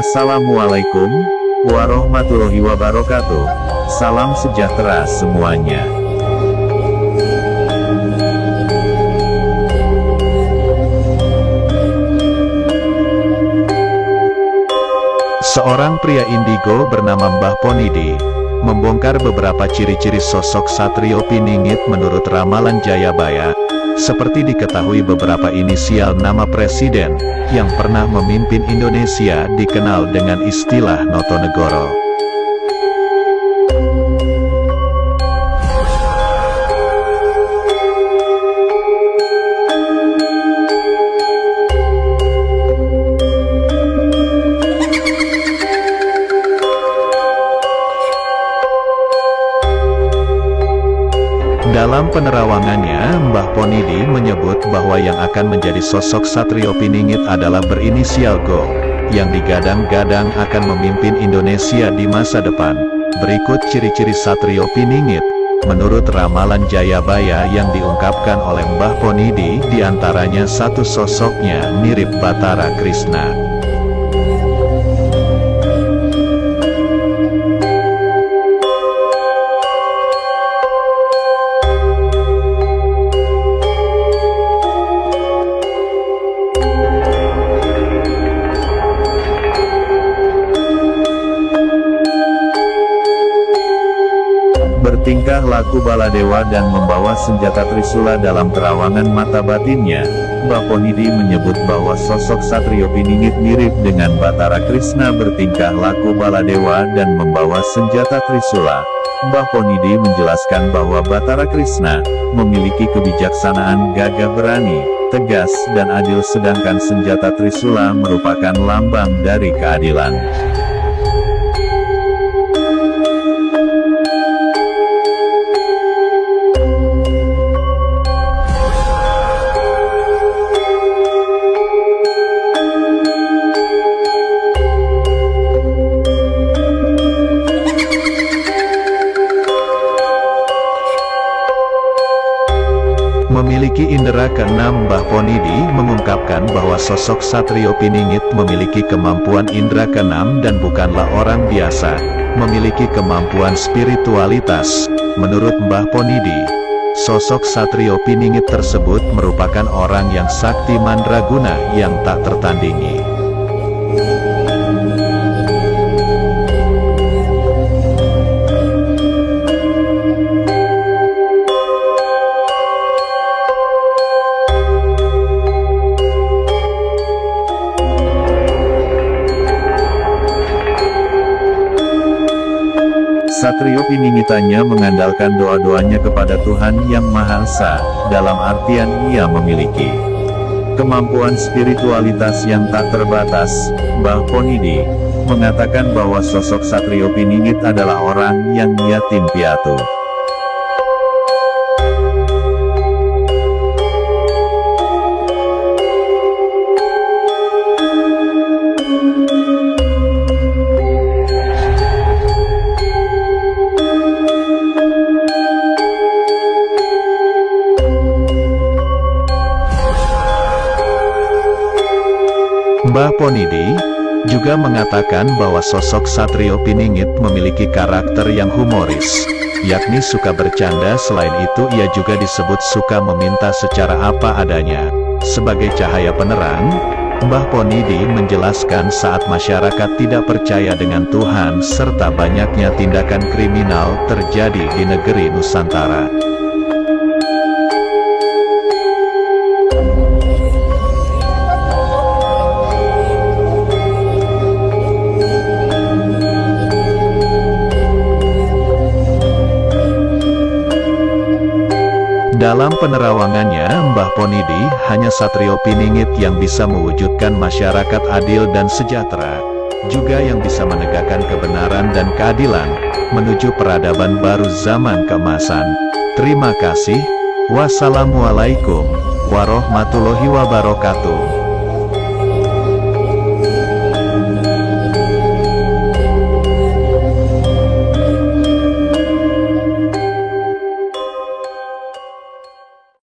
Assalamualaikum warahmatullahi wabarakatuh. Salam sejahtera semuanya. Seorang pria indigo bernama Mbah Ponidi membongkar beberapa ciri-ciri sosok Satrio Piningit menurut ramalan Jayabaya. Seperti diketahui, beberapa inisial nama presiden yang pernah memimpin Indonesia dikenal dengan istilah Notonegoro. Dalam penerawangannya, Mbah Ponidi menyebut bahwa yang akan menjadi sosok Satrio Piningit adalah berinisial Go, yang digadang-gadang akan memimpin Indonesia di masa depan. Berikut ciri-ciri Satrio Piningit menurut ramalan Jayabaya yang diungkapkan oleh Mbah Ponidi, diantaranya satu, sosoknya mirip Bathara Krishna. Bertingkah laku baladewa dan membawa senjata Trisula. Dalam terawangan mata batinnya, Mbah Ponidi menyebut bahwa sosok Satrio Piningit mirip dengan Bathara Krishna, bertingkah laku baladewa dan membawa senjata Trisula. Mbah Ponidi menjelaskan bahwa Bathara Krishna memiliki kebijaksanaan, gagah berani, tegas, dan adil, sedangkan senjata Trisula merupakan lambang dari keadilan. Memiliki indera keenam, Mbah Ponidi mengungkapkan bahwa sosok Satrio Piningit memiliki kemampuan indera keenam dan bukanlah orang biasa, memiliki kemampuan spiritualitas. Menurut Mbah Ponidi, sosok Satrio Piningit tersebut merupakan orang yang sakti mandraguna yang tak tertandingi. Satrio Piningitannya mengandalkan doa-doanya kepada Tuhan Yang Maha Esa, dalam artian ia memiliki kemampuan spiritualitas yang tak terbatas. Mbah Ponidi mengatakan bahwa sosok Satrio Piningit adalah orang yang yatim piatu. Mbah Ponidi juga mengatakan bahwa sosok Satrio Piningit memiliki karakter yang humoris, yakni suka bercanda. Selain itu, ia juga disebut suka meminta secara apa adanya. Sebagai cahaya penerang, Mbah Ponidi menjelaskan saat masyarakat tidak percaya dengan Tuhan serta banyaknya tindakan kriminal terjadi di negeri Nusantara. Dalam penerawangannya, Mbah Ponidi, hanya Satrio Piningit yang bisa mewujudkan masyarakat adil dan sejahtera, juga yang bisa menegakkan kebenaran dan keadilan, menuju peradaban baru zaman keemasan. Terima kasih. Wassalamualaikum warahmatullahi wabarakatuh.